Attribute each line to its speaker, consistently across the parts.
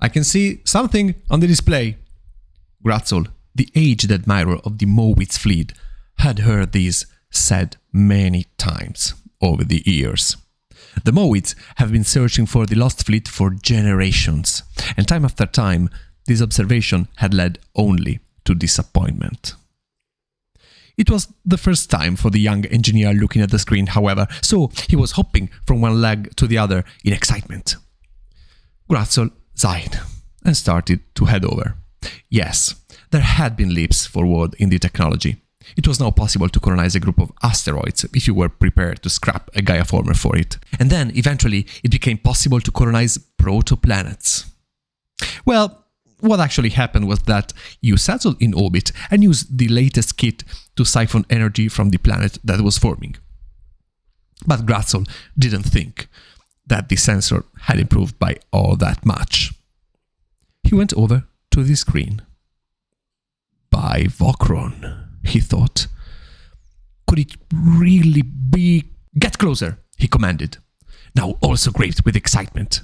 Speaker 1: I can see something on the display. Gratzel, the aged admirer of the Mowitz fleet, had heard this said many times over the years. The Mowitz have been searching for the lost fleet for generations, and time after time, this observation had led only to disappointment. It was the first time for the young engineer looking at the screen, however, so he was hopping from one leg to the other in excitement. Gratzel sighed and started to head over. Yes, there had been leaps forward in the technology. It was now possible to colonize a group of asteroids if you were prepared to scrap a Gaia former for it. And then, eventually, it became possible to colonize protoplanets. Well, what actually happened was that you settled in orbit and used the latest kit to siphon energy from the planet that was forming. But Gratzel didn't think that the sensor had improved by all that much. He went over to the screen. By Vokron, he thought. Could it really be? Get closer, he commanded, now also great with excitement.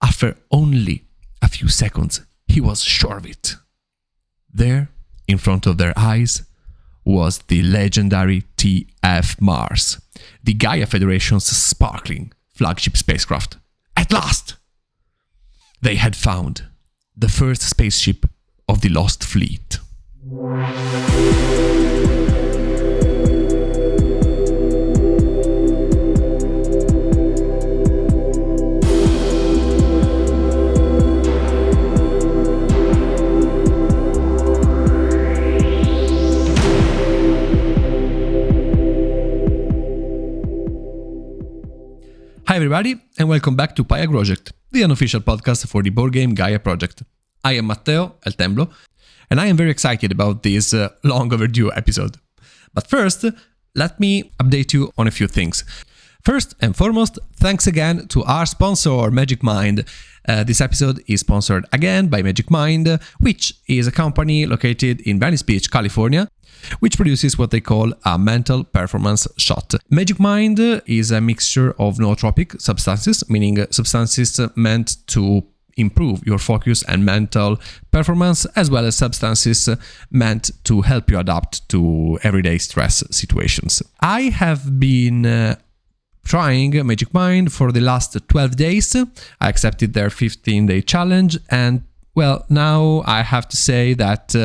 Speaker 1: After only a few seconds, he was sure of it. There, in front of their eyes, was the legendary TF Mars, the Gaia Federation's sparkling flagship spacecraft. At last! They had found the first spaceship of the lost fleet. Hi everybody, and welcome back to paiagroject, the unofficial podcast for the board game Gaia project. I am Matteo El Temblo, and I am very excited about this long overdue episode. But first, let me update you on a few things. First and foremost, thanks again to our sponsor, Magic Mind. This episode is sponsored again by Magic Mind, which is a company located in Venice Beach, California, which produces what they call a mental performance shot. Magic Mind is a mixture of nootropic substances, meaning substances meant to improve your focus and mental performance, as well as substances meant to help you adapt to everyday stress situations. I have been trying Magic Mind for the last 12 days. I accepted their 15-day challenge, and well, now I have to say that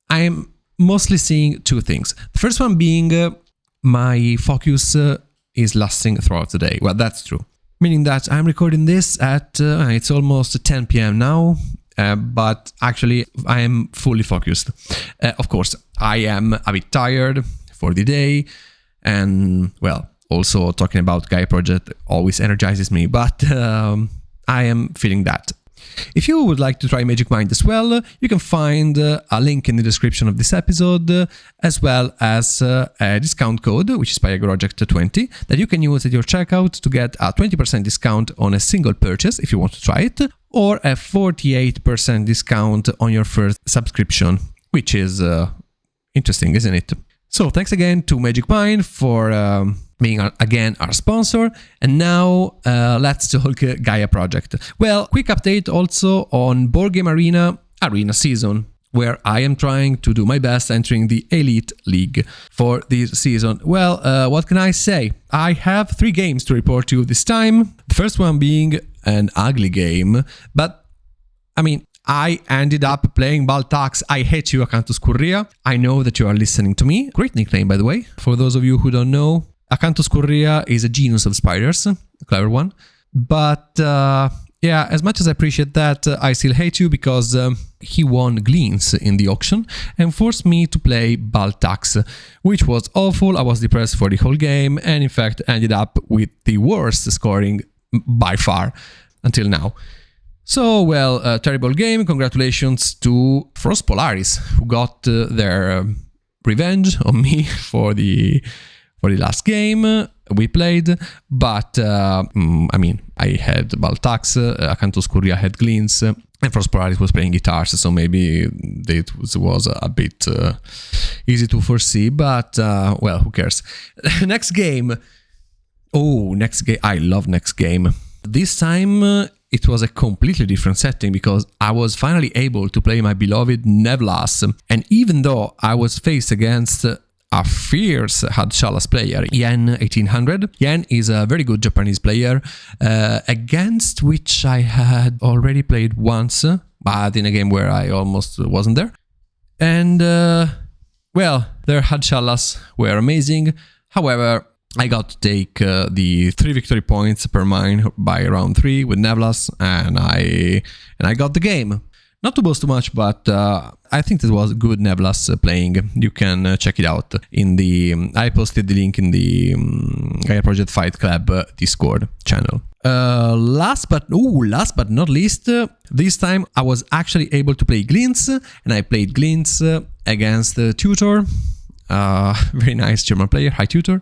Speaker 1: I'm mostly seeing two things. The first one being my focus is lasting throughout the day. Well, that's true. Meaning that I'm recording this at, it's almost 10 p.m. now, but actually I am fully focused. Of course, I am a bit tired for the day, and well, also talking about Gaia Project always energizes me, but I am feeling that. If you would like to try Magic Mind as well, you can find a link in the description of this episode, as well as a discount code, which is paiagroject20, that you can use at your checkout to get a 20% discount on a single purchase if you want to try it, or a 48% discount on your first subscription, which is interesting, isn't it? So thanks again to Magic Mind for being again our sponsor, and now let's talk Gaia Project. Well, quick update also on Board Game Arena season, where I am trying to do my best entering the Elite League for this season. Well, what can I say? I have 3 games to report to you this time. The first one being an ugly game, but I mean, I ended up playing Baltax I Hate You, Acanthus Curria. I know that you are listening to me. Great nickname, by the way. For those of you who don't know, Acanthus Curria is a genus of spiders, a clever one. But yeah, as much as I appreciate that, I still hate you because he won Gleans in the auction and forced me to play Baltax, which was awful. I was depressed for the whole game and in fact ended up with the worst scoring by far until now. So, well, terrible game. Congratulations to Frost Polaris, who got their revenge on me for the last game we played. But, I mean, I had Baltax, Acanthus Curria had Gleans, and Frost Polaris was playing guitars, so maybe it was a bit easy to foresee, but, well, who cares? Next game. Oh, next game. I love next game. This time it was a completely different setting because I was finally able to play my beloved Nevlas. And even though I was faced against a fierce Hadchalas player, Yen 1800. Yen is a very good Japanese player, against which I had already played once, but in a game where I almost wasn't there. And, well, their Hadchalas were amazing. However, I got to take the 3 victory points per mine by round 3 with Nevlas, and I got the game. Not to boast too much, but I think it was good Nevlas playing. You can check it out in the... I posted the link in the Gaia Project Fight Club Discord channel. Last but not least, this time I was actually able to play Glints, and I played Glints against Tutor, very nice German player, hi Tutor,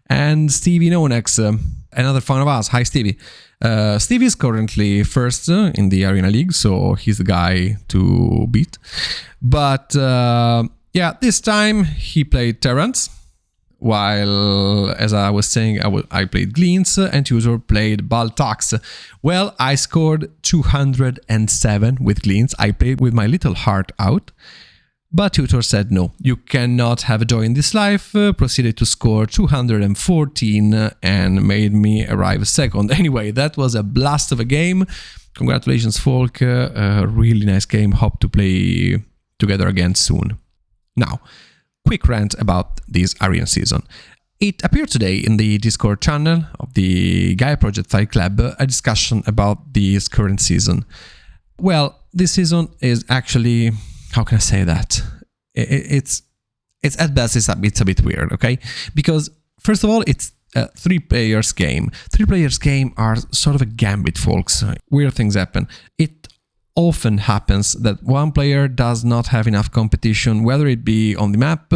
Speaker 1: and Stevie Nonex, another fan of us, hi Stevie. Stevie is currently first in the Arena League, so he's the guy to beat. But yeah, this time he played Terrans, while, as I was saying, I played Glints and Tutor played Baltax. Well, I scored 207 with Glints. I played with my little heart out. But Tutor said no, you cannot have a joy in this life, proceeded to score 214 and made me arrive second. Anyway, that was a blast of a game. Congratulations, folk. A really nice game. Hope to play together again soon. Now, quick rant about this Arena season. It appeared today in the Discord channel of the Gaia Project Fight Club a discussion about this current season. Well, this season is actually... How can I say that? It's at best it's a bit weird, okay? Because first of all, it's a 3 players game. 3 players game are sort of a gambit, folks. Weird things happen. It often happens that one player does not have enough competition, whether it be on the map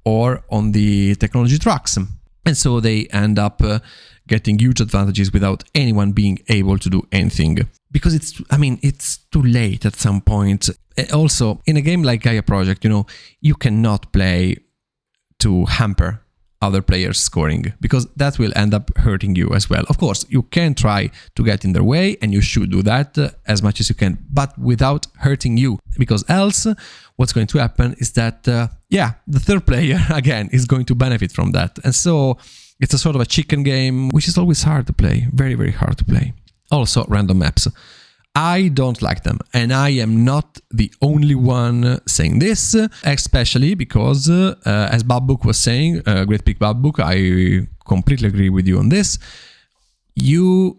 Speaker 1: or on the technology tracks, and so they end up getting huge advantages without anyone being able to do anything. Because it's too late at some point. Also, in a game like Gaia Project, you cannot play to hamper other players' scoring, because that will end up hurting you as well. Of course, you can try to get in their way, and you should do that as much as you can, but without hurting you, because else what's going to happen is that, the third player, again, is going to benefit from that. And so it's a sort of a chicken game, which is always hard to play, very, very hard to play. Also, random maps. I don't like them, and I am not the only one saying this, especially because, as Babbook was saying, Great Peak Babbook, I completely agree with you on this, you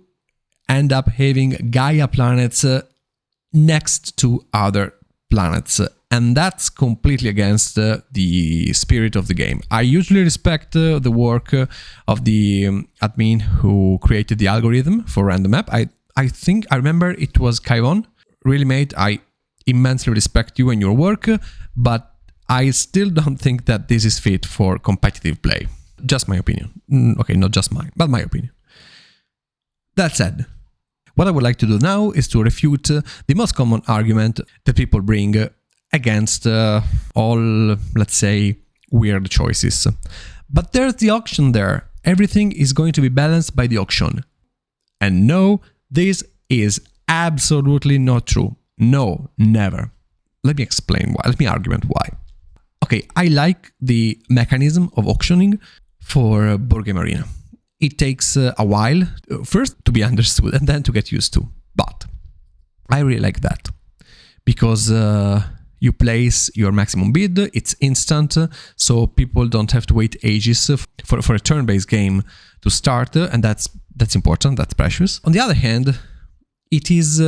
Speaker 1: end up having Gaia planets next to other planets, and that's completely against the spirit of the game. I usually respect the work of the admin who created the algorithm for random map. I remember it was Kaivon, really mate. I immensely respect you and your work, but I still don't think that this is fit for competitive play. Just my opinion. Okay, not just mine, but my opinion. That said, what I would like to do now is to refute the most common argument that people bring against all, let's say, weird choices. But there's the auction there. Everything is going to be balanced by the auction. And no, this is absolutely not true. No, never. Let me explain why. Let me argument why. Okay, I like the mechanism of auctioning for board game arena. It takes a while, first to be understood and then to get used to. But I really like that because you place your maximum bid, it's instant, so people don't have to wait ages for a turn-based game to start, and that's important, that's precious. On the other hand, it is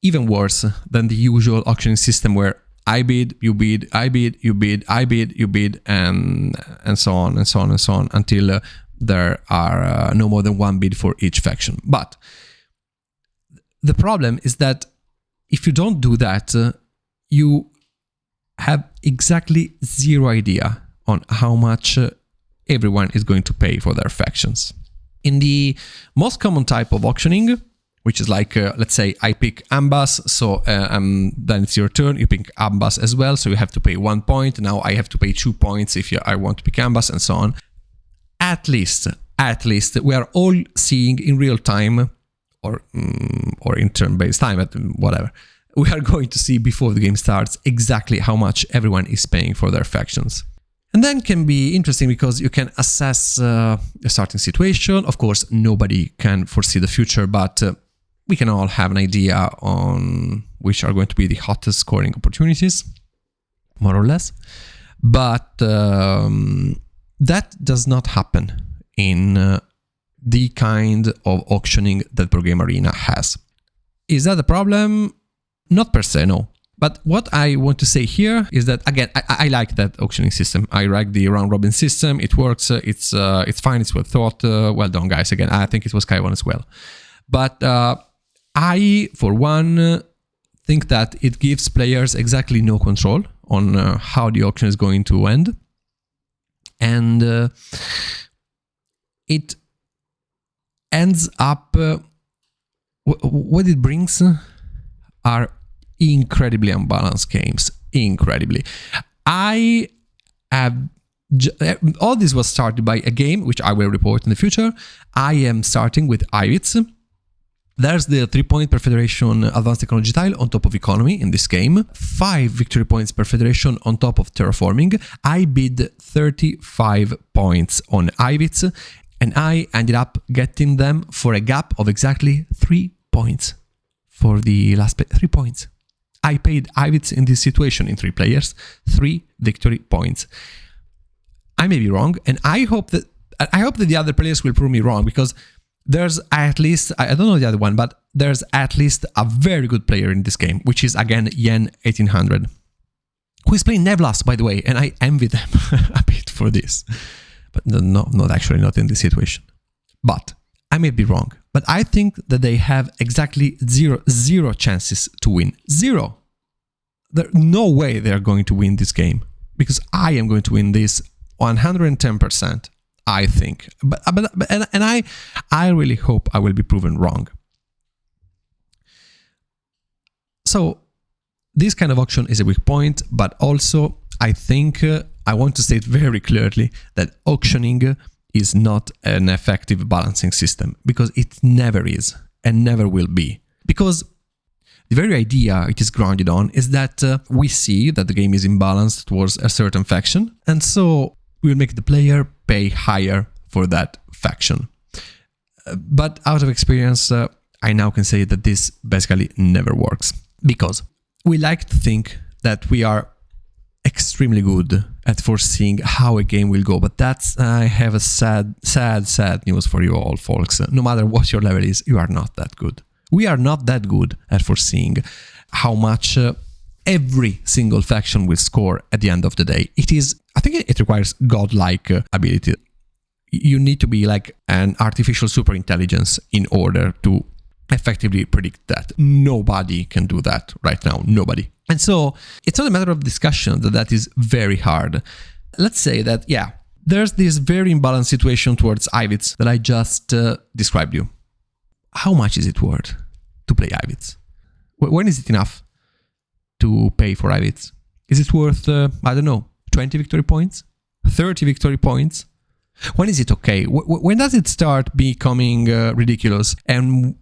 Speaker 1: even worse than the usual auctioning system where I bid, you bid, I bid, you bid, I bid, you bid, and so on and so on and so on until there are no more than one bid for each faction. But the problem is that if you don't do that, you have exactly zero idea on how much everyone is going to pay for their factions. In the most common type of auctioning, which is like, let's say I pick Ambas, so then it's your turn, you pick Ambas as well, so you have to pay 1 point, now I have to pay 2 points if I want to pick Ambas, and so on. At least, we are all seeing in real time or in turn-based time, but whatever. We are going to see before the game starts exactly how much everyone is paying for their factions. And then can be interesting because you can assess a starting situation. Of course, nobody can foresee the future, but we can all have an idea on which are going to be the hottest scoring opportunities, more or less. But that does not happen in the kind of auctioning that Board Game Arena has. Is that a problem? Not per se, no. But what I want to say here is that, again, I like that auctioning system. I like the round-robin system. It works. It's fine. It's well thought. Well done, guys. Again, I think it was Kai1 as well. But I, for one, think that it gives players exactly no control on how the auction is going to end. And it ends up... what it brings are incredibly unbalanced games. Incredibly. I have... all this was started by a game, which I will report in the future. I am starting with Ivits. There's the 3-point per federation advanced technology tile on top of economy in this game. 5 victory points per federation on top of terraforming. I bid 35 points on Ivits, and I ended up getting them for a gap of exactly 3 points. For the last 3 points. I paid Ivits in this situation in 3 players, 3 victory points. I may be wrong, and I hope that the other players will prove me wrong, because there's at least, I don't know the other one, but there's at least a very good player in this game, which is again Yen1800, who is playing Nevlas, by the way, and I envy them a bit for this. But no, not in this situation. But I may be wrong, but I think that they have exactly zero chances to win. Zero. There's no way they're going to win this game, because I am going to win this 110%, I think. And I really hope I will be proven wrong. So this kind of auction is a weak point, but also I think I want to state very clearly that auctioning is not an effective balancing system, because it never is and never will be. Because the very idea it is grounded on is that we see that the game is imbalanced towards a certain faction, and so we will make the player pay higher for that faction. But out of experience, I now can say that this basically never works, because we like to think that we are extremely good at foreseeing how a game will go, but I have a sad news for you all, folks. No matter what your level is, you are not that good. We are not that good at foreseeing how much every single faction will score at the end of the day. I think it requires godlike ability. You need to be like an artificial super intelligence in order to effectively predict that. Nobody can do that right now. Nobody. And so it's not a matter of discussion that is very hard. Let's say that, yeah, there's this very imbalanced situation towards Ivits that I just described you. How much is it worth to play Ivits? When is it enough to pay for Ivits? Is it worth, I don't know, 20 victory points? 30 victory points? When is it okay? When does it start becoming ridiculous? And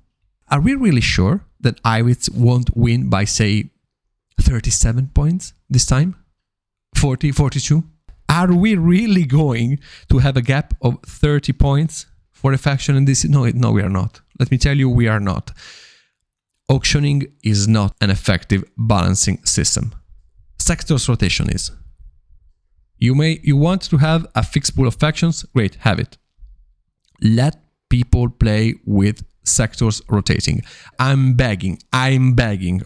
Speaker 1: are we really sure that Ivits won't win by, say, 37 points this time? 40, 42? Are we really going to have a gap of 30 points for a faction in this? No, we are not. Let me tell you, we are not. Auctioning is not an effective balancing system. Sectors rotation is. You want to have a fixed pool of factions? Great, have it. Let people play with sectors rotating. I'm begging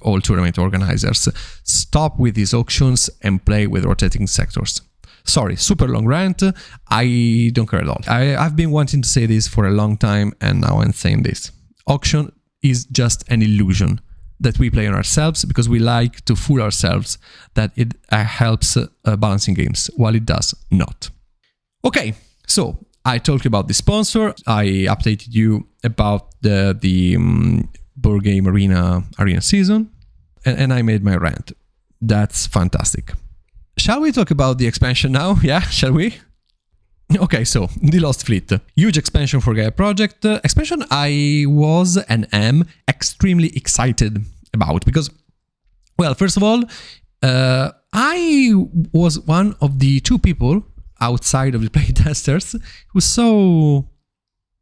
Speaker 1: all tournament organizers, stop with these auctions and play with rotating sectors. Sorry, super long rant. I don't care at all. I've been wanting to say this for a long time, and now I'm saying this. Auction is just an illusion that we play on ourselves because we like to fool ourselves that it helps balancing games, while it does not. Okay, so I talked about the sponsor. I updated you about the Board Game Arena season, and I made my rant. That's fantastic. Shall we talk about the expansion now? Yeah, shall we? Okay, so the Lost Fleet, huge expansion for Gaia Project. Expansion I was and am extremely excited about because, well, first of all, I was one of the 2 people outside of the playtesters who saw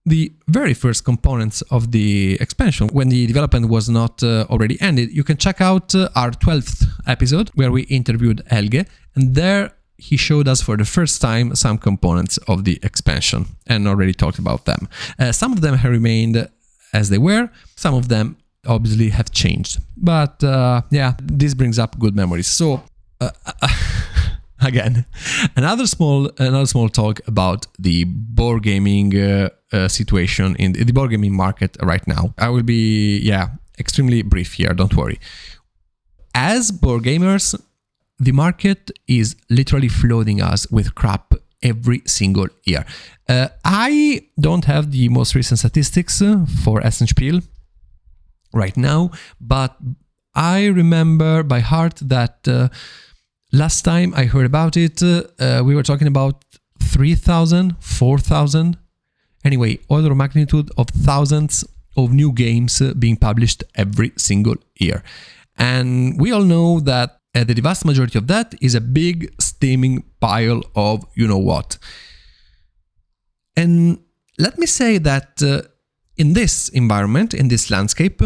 Speaker 1: the very first components of the expansion when the development was not already ended. You can check out our 12th episode where we interviewed Helge, and there he showed us for the first time some components of the expansion and already talked about them. Some of them have remained as they were, some of them obviously have changed, but yeah, this brings up good memories. So again, another small talk about the board gaming situation in the board gaming market right now. I will be extremely brief here, don't worry. As board gamers, the market is literally flooding us with crap every single year. I don't have the most recent statistics for Essenspiel right now, but I remember by heart that last time I heard about it, we were talking about 3,000, 4,000. Anyway, order of magnitude of thousands of new games being published every single year. And we all know that the vast majority of that is a big steaming pile of you-know-what. And let me say that in this environment, in this landscape,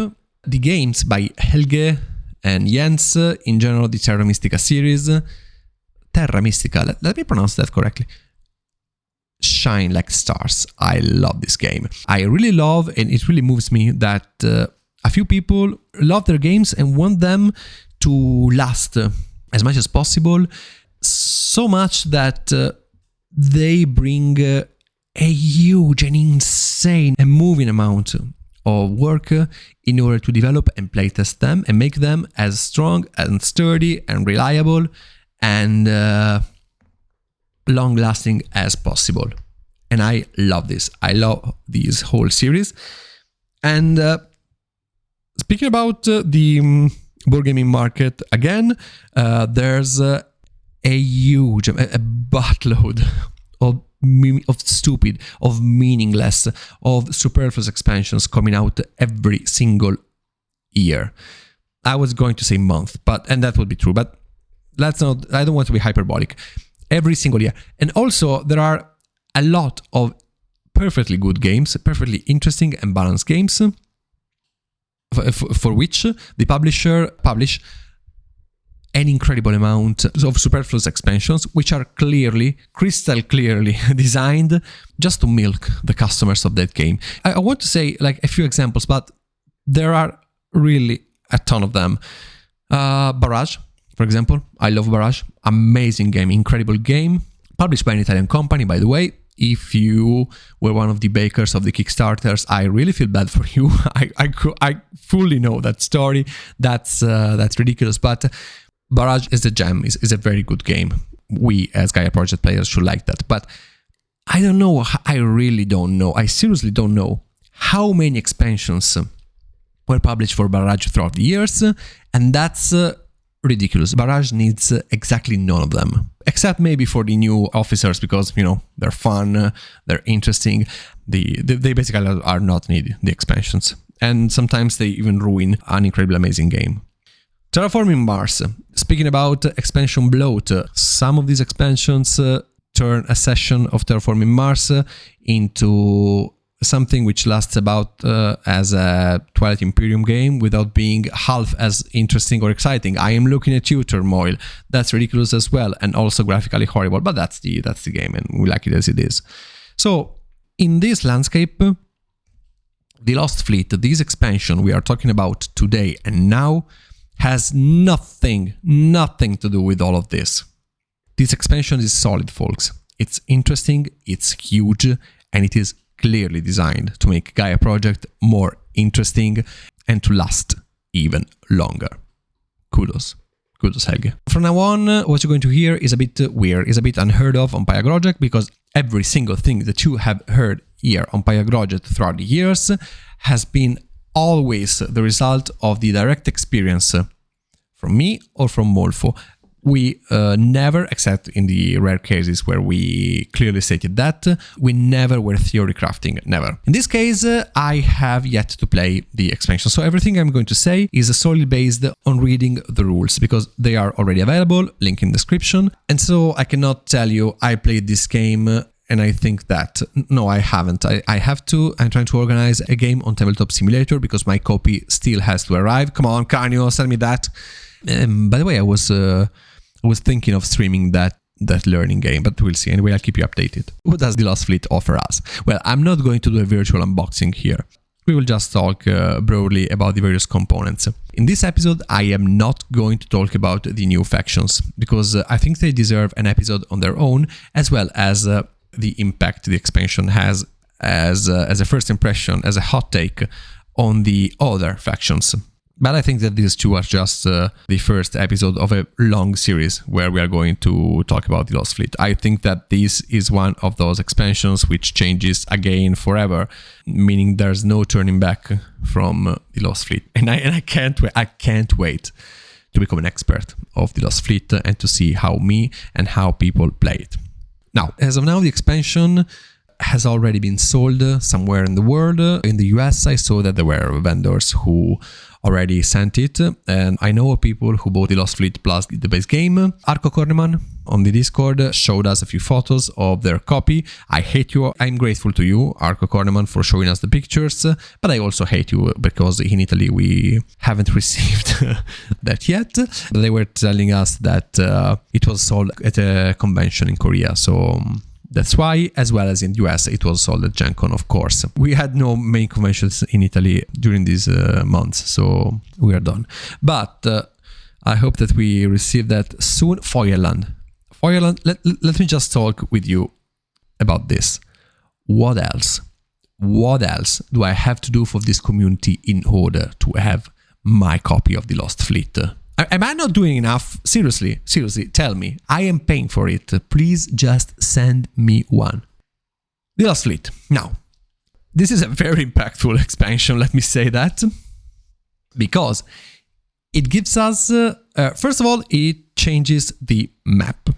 Speaker 1: the games by Helge and Jens, in general the Terra Mystica series, Terra Mystica, let me pronounce that correctly, shine like stars. I love this game. I really love, and it really moves me that a few people love their games and want them to last as much as possible, so much that they bring a huge and insane and moving amount of work in order to develop and playtest them and make them as strong and sturdy and reliable and long-lasting as possible. And I love this. I love this whole series. And speaking about the board gaming market, again, there's a huge, a buttload of stupid, of meaningless, of superfluous expansions coming out every single year. I was going to say month, and that would be true, but let's not, I don't want to be hyperbolic. Every single year. And also there are a lot of perfectly good games, perfectly interesting and balanced games for which the publisher publish an incredible amount of superfluous expansions, which are clearly, crystal clearly designed just to milk the customers of that game. I want to say like a few examples, but there are really a ton of them. Barrage, for example. I love Barrage. Amazing game, incredible game. Published by an Italian company, by the way. If you were one of the bakers of the Kickstarters, I really feel bad for you. I fully know that story. That's ridiculous, but Barrage is a gem, is a very good game. We as Gaia Project players should like that. But I don't know, I really don't know. I seriously don't know how many expansions were published for Barrage throughout the years, and that's ridiculous. Barrage needs exactly none of them, except maybe for the new officers, because, you know, they're fun, they're interesting. They basically are not needed, the expansions. And sometimes they even ruin an incredibly amazing game. Terraforming Mars. Speaking about expansion bloat, some of these expansions turn a session of Terraforming Mars into something which lasts about as a Twilight Imperium game without being half as interesting or exciting. I am looking at you, Turmoil. That's ridiculous as well, and also graphically horrible, but that's the game, and we like it as it is. So in this landscape, the Lost Fleet, this expansion we are talking about today and now, has nothing to do with all of this. This expansion is solid, folks. It's interesting, it's huge, and it is clearly designed to make Gaia Project more interesting and to last even longer. Kudos, Helge. From now on, what you're going to hear is a bit weird, is a bit unheard of on paiagroject, because every single thing that you have heard here on paiagroject throughout the years has been always the result of the direct experience from me or from Molfo. We never, except in the rare cases where we clearly stated that, we never were theory crafting, never. In this case, I have yet to play the expansion, so everything I'm going to say is solely based on reading the rules, because they are already available, link in description, and so I cannot tell you I played this game and I think that. No, I haven't. I have to. I'm trying to organize a game on Tabletop Simulator because my copy still has to arrive. Come on, Canio, send me that. By the way, I was thinking of streaming that learning game, but we'll see. Anyway, I'll keep you updated. What does the Lost Fleet offer us? Well, I'm not going to do a virtual unboxing here. We will just talk broadly about the various components. In this episode, I am not going to talk about the new factions, because I think they deserve an episode on their own, as well as the impact the expansion has as a first impression, as a hot take on the other factions. But I think that these two are just the first episode of a long series where we are going to talk about the Lost Fleet. I think that this is one of those expansions which changes again forever, meaning there's no turning back from the Lost Fleet. And I can't wait to become an expert of the Lost Fleet and to see how me and how people play it. Now, as of now, the expansion has already been sold somewhere in the world. In the US, I saw that there were vendors who already sent it, and I know people who bought the Lost Fleet plus the base game. Arco Corneman on the Discord showed us a few photos of their copy. I hate you. I'm grateful to you, Arco Corneman, for showing us the pictures, but I also hate you because in Italy we haven't received that yet. They were telling us that it was sold at a convention in Korea, so that's why, as well as in the US, it was sold at Gen Con, of course. We had no main conventions in Italy during these months, so we are done. But I hope that we receive that soon. Feuerland, let me just talk with you about this. What else? What else do I have to do for this community in order to have my copy of the Lost Fleet? Am I not doing enough? Seriously, tell me. I am paying for it. Please just send me one. The Lost Fleet. Now, this is a very impactful expansion, let me say that, because it gives us, first of all, it changes the map.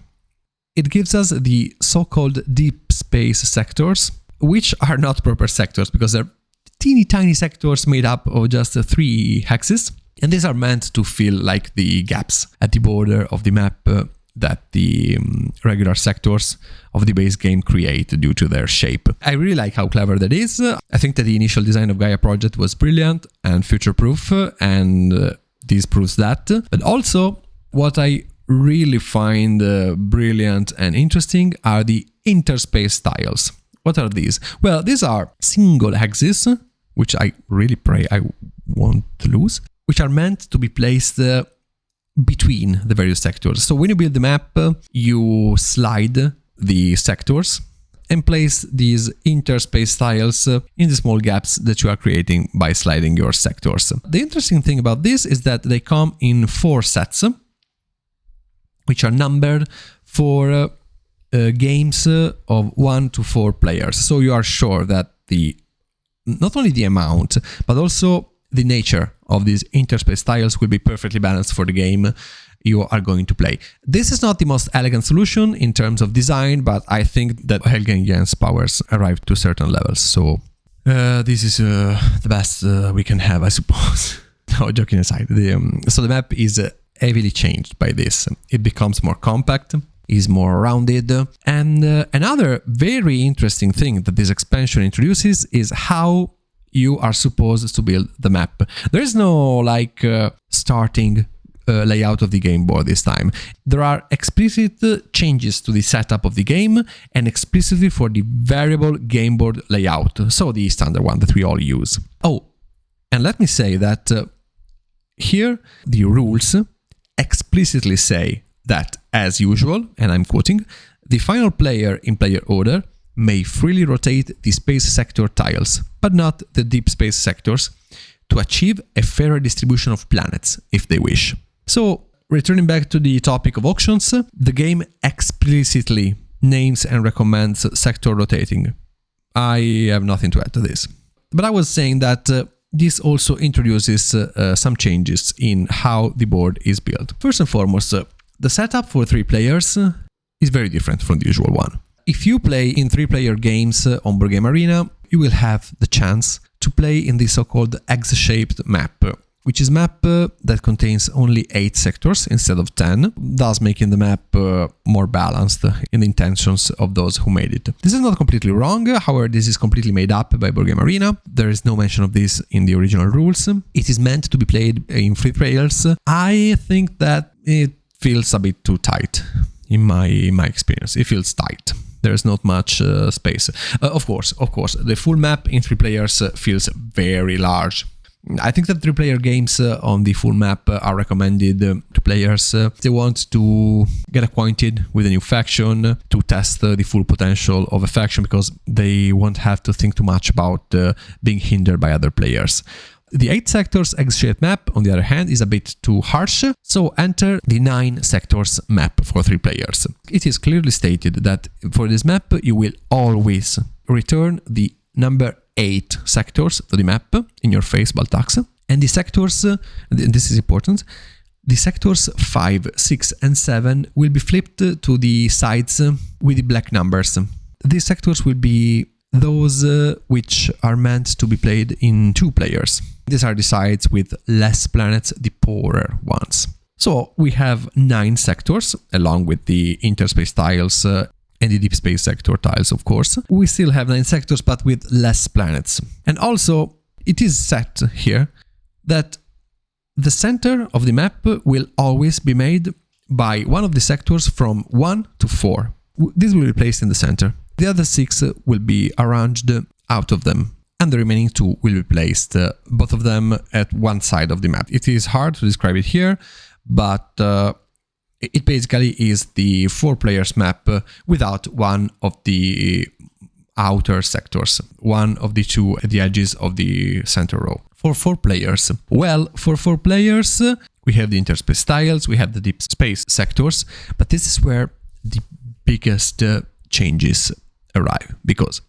Speaker 1: It gives us the so-called deep space sectors, which are not proper sectors because they're teeny tiny sectors made up of just 3 hexes. And these are meant to fill like the gaps at the border of the map that the regular sectors of the base game create due to their shape. I really like how clever that is. I think that the initial design of Gaia Project was brilliant and future-proof, and this proves that. But also, what I really find brilliant and interesting are the interspace tiles. What are these? Well, these are single hexes, which I really pray I won't lose, which are meant to be placed between the various sectors. So when you build the map, you slide the sectors and place these interspace tiles in the small gaps that you are creating by sliding your sectors. The interesting thing about this is that they come in 4 sets, which are numbered for games of 1 to 4 players. So you are sure that not only the amount, but also the nature of these interspace tiles will be perfectly balanced for the game you are going to play. This is not the most elegant solution in terms of design, but I think that Helge and Jens' powers arrive to certain levels. So this is the best we can have, I suppose. No, joking aside. So the map is heavily changed by this. It becomes more compact, is more rounded. And another very interesting thing that this expansion introduces is how you are supposed to build the map. There is no starting layout of the game board this time. There are explicit changes to the setup of the game and explicitly for the variable game board layout, so the standard one that we all use. Oh, and let me say that here the rules explicitly say that, as usual, and I'm quoting, the final player in player order may freely rotate the space sector tiles, but not the deep space sectors, to achieve a fairer distribution of planets, if they wish. So, returning back to the topic of auctions, the game explicitly names and recommends sector rotating. I have nothing to add to this. But I was saying that this also introduces some changes in how the board is built. First and foremost, the setup for 3 players is very different from the usual one. If you play in 3-player games on Board Game Arena, you will have the chance to play in the so-called egg-shaped map, which is a map that contains only 8 sectors instead of 10, thus making the map more balanced in the intentions of those who made it. This is not completely wrong, however, this is completely made up by Board Game Arena. There is no mention of this in the original rules. It is meant to be played in 3 players. I think that it feels a bit too tight in my experience. It feels tight. There's not much space. Of course, the full map in 3 players feels very large. I think that 3-player games on the full map are recommended to players if they want to get acquainted with a new faction, to test the full potential of a faction, because they won't have to think too much about being hindered by other players. The 8 sectors egg-shaped map, on the other hand, is a bit too harsh, so enter the 9 sectors map for 3 players. It is clearly stated that for this map you will always return the number 8 sectors to the map, in your face, Baltax, and the sectors, this is important, the sectors 5, 6 and 7 will be flipped to the sides with the black numbers. These sectors will be those which are meant to be played in 2 players. These are the sides with less planets, the poorer ones. So we have 9 sectors, along with the interspace tiles and the deep space sector tiles, of course. We still have 9 sectors, but with less planets. And also, it is set here that the center of the map will always be made by one of the sectors from 1 to 4. This will be placed in the center. The other 6 will be arranged out of them, and the remaining 2 will be placed, both of them at one side of the map. It is hard to describe it here, but it basically is the 4-players map without one of the outer sectors, one of the 2 at the edges of the center row. For 4 players, well, for 4 players, we have the interspace tiles, we have the deep space sectors, but this is where the biggest changes arrive, because,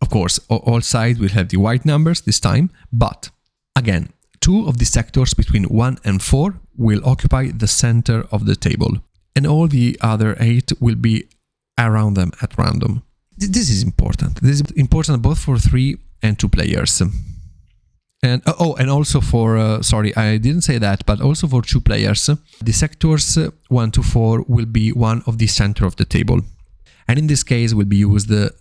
Speaker 1: of course, all sides will have the white numbers this time, but, again, 2 of the sectors between 1 and 4 will occupy the center of the table, and all the other 8 will be around them at random. This is important. This is important both for 3 and 2 players. And and also for, sorry, I didn't say that, but also for 2 players, the sectors 1 to 4 will be one of the center of the table. And in this case will be used the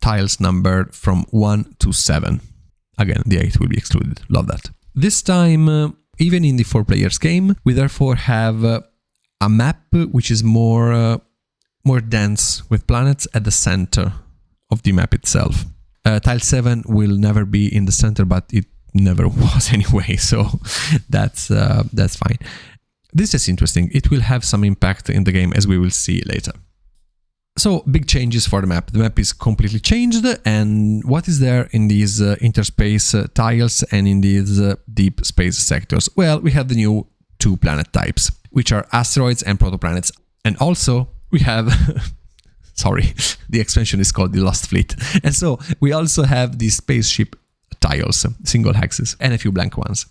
Speaker 1: tiles numbered from 1 to 7. Again, the 8 will be excluded. Love that. This time, even in the 4 players game, we therefore have a map which is more dense with planets at the center of the map itself. Tile 7 will never be in the center, but it never was anyway, so that's fine. This is interesting. It will have some impact in the game, as we will see later. So, big changes for the map. The map is completely changed, and what is there in these interspace tiles and in these deep space sectors? Well, we have the new 2 planet types, which are asteroids and protoplanets. And also, we have... sorry, the expansion is called the Lost Fleet. And so, we also have the spaceship tiles, single axes, and a few blank ones.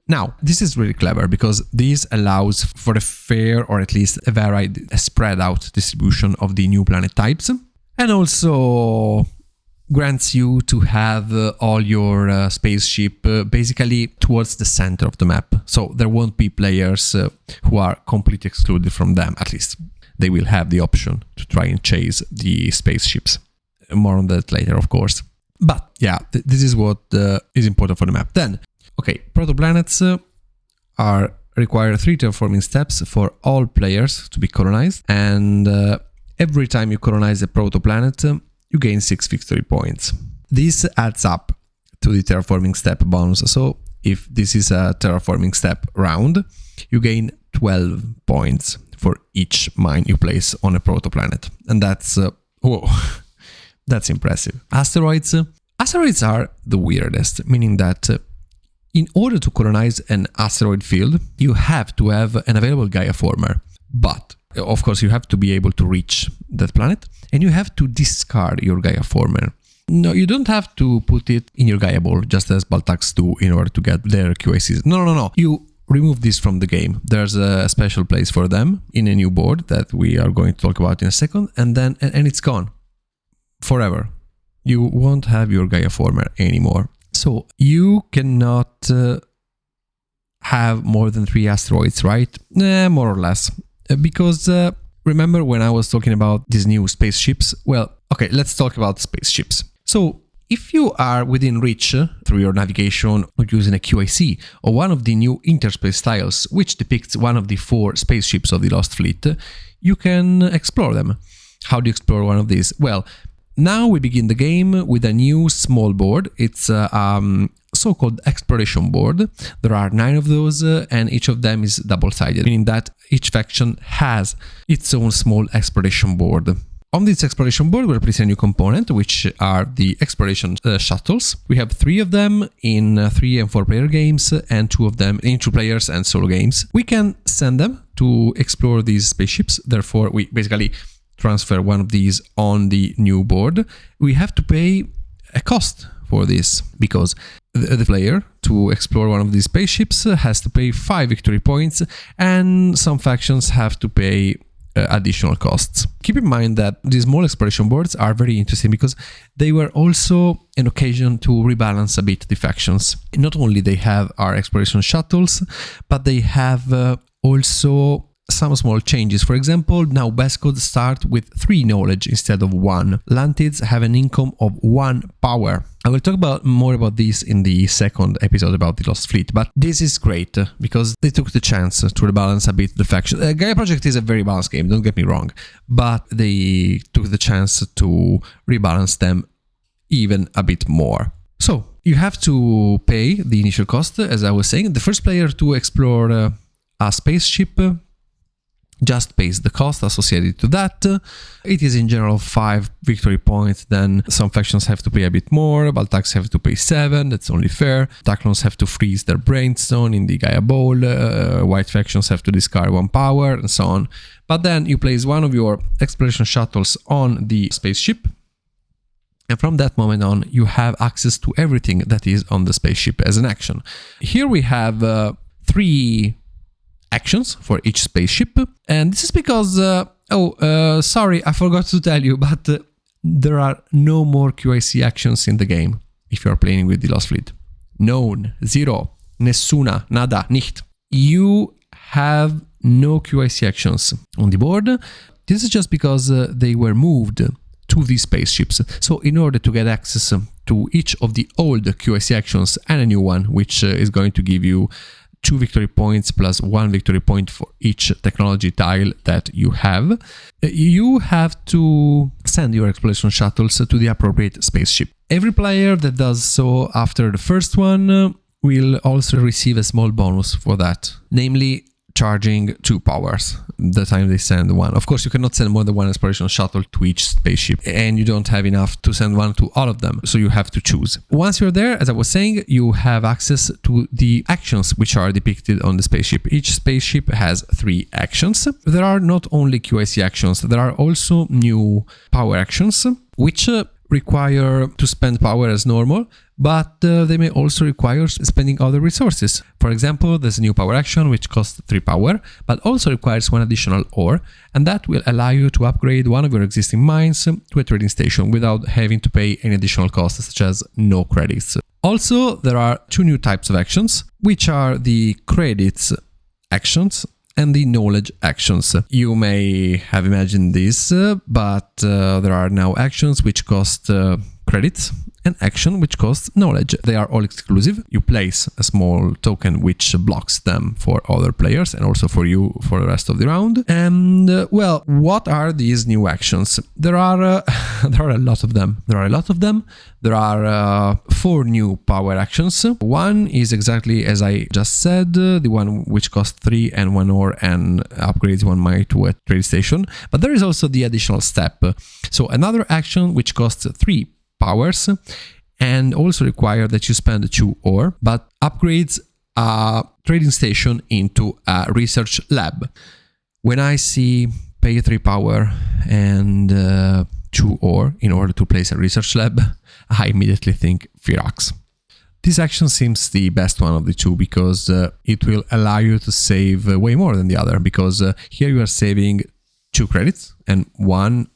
Speaker 1: Now, this is really clever because this allows for a fair, or at least a varied, spread out distribution of the new planet types, and also grants you to have all your spaceship basically towards the center of the map. So there won't be players who are completely excluded from them, at least. They will have the option to try and chase the spaceships. More on that later, of course. But yeah, this is what is important for the map. Then, okay, protoplanets require 3 terraforming steps for all players to be colonized, and every time you colonize a protoplanet, you gain 6 victory points. This adds up to the terraforming step bonus, so if this is a terraforming step round, you gain 12 points for each mine you place on a protoplanet, and that's, whoa, that's impressive. Asteroids are the weirdest, meaning that in order to colonize an asteroid field, you have to have an available Gaia former. But, of course, you have to be able to reach that planet, and you have to discard your Gaia former. No, you don't have to put it in your Gaia ball, just as Baltax do in order to get their QACs. No. You remove this from the game. There's a special place for them in a new board that we are going to talk about in a second, and it's gone forever. You won't have your Gaia Former anymore. So you cannot have more than 3 asteroids, right? More or less. Because remember when I was talking about these new spaceships? Well, okay, let's talk about spaceships. So if you are within reach through your navigation or using a QIC or one of the new interspace tiles, which depicts one of the 4 spaceships of the Lost Fleet, you can explore them. How do you explore one of these? Well, now we begin the game with a new small board. It's a so-called exploration board. There are 9 of those, and each of them is double-sided, meaning that each faction has its own small exploration board. On this exploration board, we're placing a new component, which are the exploration shuttles. We have 3 of them in 3 and 4 player games, and 2 of them in 2 players and solo games. We can send them to explore these spaceships. Therefore, we basically transfer one of these on the new board. We have to pay a cost for this because the player to explore one of these spaceships has to pay 5 victory points, and some factions have to pay additional costs. Keep in mind that these small exploration boards are very interesting because they were also an occasion to rebalance a bit the factions. Not only they have our exploration shuttles, but they have also some small changes. For example, now best codes start with 3 knowledge instead of 1. Lantids have an income of 1 power. I will talk more about this in the second episode about the Lost Fleet, but this is great because they took the chance to rebalance a bit the faction. Gaia Project is a very balanced game, don't get me wrong, but they took the chance to rebalance them even a bit more. So you have to pay the initial cost, as I was saying. The first player to explore a spaceship just pays the cost associated to that. It is in general 5 victory points, then some factions have to pay a bit more, Baltacs have to pay 7, that's only fair. Taclons have to freeze their Brainstone in the Gaia Bowl, white factions have to discard 1 power, and so on. But then you place one of your exploration shuttles on the spaceship, and from that moment on you have access to everything that is on the spaceship as an action. Here we have 3 actions for each spaceship, and this is because sorry, I forgot to tell you, but there are no more QIC actions in the game if you are playing with the Lost Fleet. None, 0, nessuna, nada, nicht. You have no QIC actions on the board. This is just because they were moved to these spaceships. So in order to get access to each of the old QIC actions and a new one, which is going to give you 2 victory points plus 1 victory point for each technology tile that you have to send your exploration shuttles to the appropriate spaceship. Every player that does so after the first one will also receive a small bonus for that, namely charging 2 powers the time they send one. Of course, you cannot send more than 1 exploration shuttle to each spaceship, and you don't have enough to send one to all of them, so you have to choose. Once you're there, as I was saying, you have access to the actions which are depicted on the spaceship. Each spaceship has 3 actions. There are not only QIC actions, there are also new power actions, which require to spend power as normal, but they may also require spending other resources. For example, there's a new power action which costs 3 power, but also requires 1 additional ore, and that will allow you to upgrade one of your existing mines to a trading station without having to pay any additional costs, such as no credits. Also, there are 2 new types of actions, which are the credits actions and the knowledge actions. You may have imagined this, but there are now actions which cost credits and action which costs knowledge. They are all exclusive. You place a small token which blocks them for other players and also for you for the rest of the round. And well, what are these new actions? There are a lot of them. There are 4 new power actions. One is exactly as I just said, the one which costs 3 and 1 ore and upgrades 1 mine to a trade station. But there is also the additional step. So another action which costs 3 powers and also require that you spend 2 ore, but upgrades a trading station into a research lab. When I see pay 3 power and 2 ore in order to place a research lab, I immediately think Firax. This action seems the best one of the two because it will allow you to save way more than the other, because here you are saving 2 credits and 1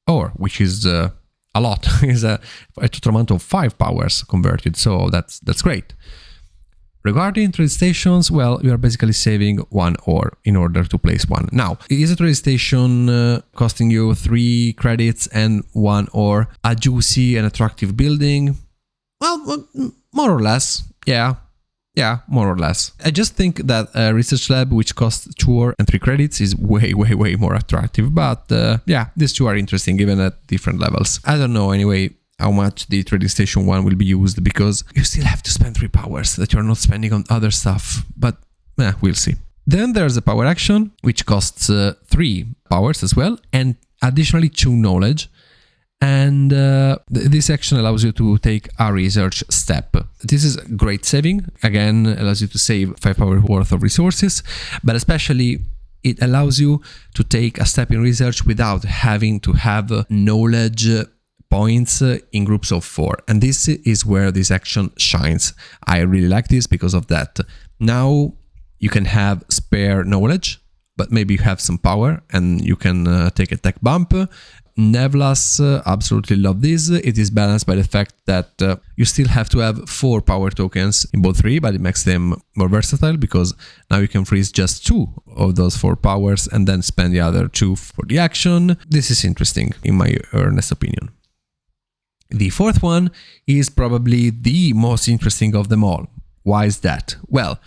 Speaker 1: ore, which is a lot. Is a total amount of 5 powers converted, so that's great. Regarding trade stations, well, you are basically saving 1 ore in order to place one. Now, is a trade station costing you 3 credits and 1 ore a juicy and attractive building? Well, more or less, yeah, more or less. I just think that a research lab which costs 2 ore and 3 credits is way more attractive, but yeah, these two are interesting even at different levels. I don't know anyway how much the trading station 1 will be used, because you still have to spend 3 powers that you're not spending on other stuff, but we'll see. Then there's a power action which costs 3 powers as well, and additionally 2 knowledge. And this action allows you to take a research step. This is great saving. Again, allows you to save 5 power worth of resources, but especially it allows you to take a step in research without having to have knowledge points in groups of 4. And this is where this action shines. I really like this because of that. Now you can have spare knowledge, but maybe you have some power and you can take a tech bump. Nevlas absolutely love this. It is balanced by the fact that you still have to have 4 power tokens in both 3, but it makes them more versatile because now you can freeze just 2 of those 4 powers and then spend the other 2 for the action. This is interesting in my earnest opinion. The fourth one is probably the most interesting of them all. Why is that? Well,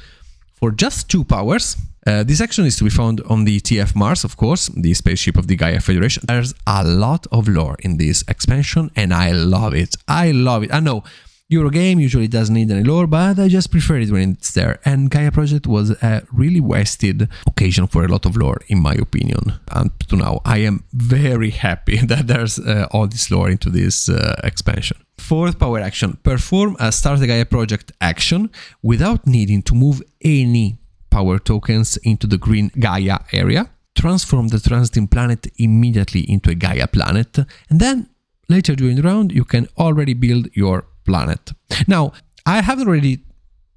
Speaker 1: for just 2 powers, this action is to be found on the TF Mars, of course, the spaceship of the Gaia Federation. There's a lot of lore in this expansion and I love it. I love it. I know Eurogame usually doesn't need any lore, but I just prefer it when it's there. And Gaia Project was a really wasted occasion for a lot of lore, in my opinion. And to now, I am very happy that there's all this lore into this expansion. Fourth power action, perform a Start the Gaia Project action without needing to move any power tokens into the green Gaia area. Transform the transiting planet immediately into a Gaia planet, and then later during the round you can already build your planet. Now, I haven't already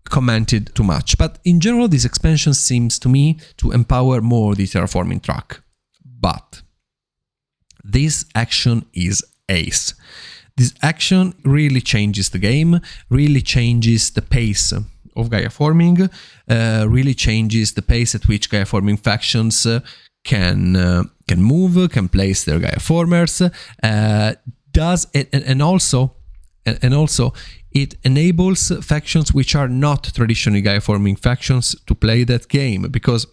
Speaker 1: commented too much, but in general this expansion seems to me to empower more the terraforming track. But this action is ace. This action really changes the game, really changes the pace of Gaia forming, really changes the pace at which Gaia forming factions can move, can place their Gaia formers, and also it enables factions which are not traditionally Gaia forming factions to play that game, because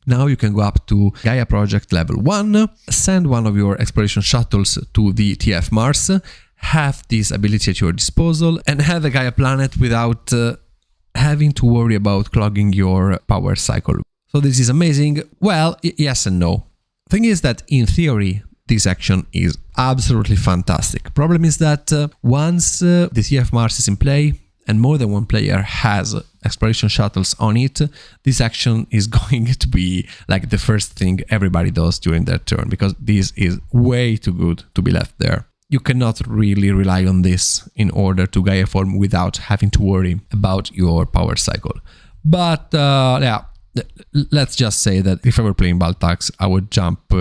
Speaker 1: now you can go up to Gaia Project level 1, send one of your exploration shuttles to the TF Mars, have this ability at your disposal, and have a Gaia planet without having to worry about clogging your power cycle. So this is amazing. Well, yes and no. Thing is that in theory, this action is absolutely fantastic. Problem is that once the TF Mars is in play and more than one player has exploration shuttles on it, this action is going to be like the first thing everybody does during their turn, because this is way too good to be left there. You cannot really rely on this in order to Gaia form without having to worry about your power cycle. But yeah, let's just say that if I were playing Baltax, I would jump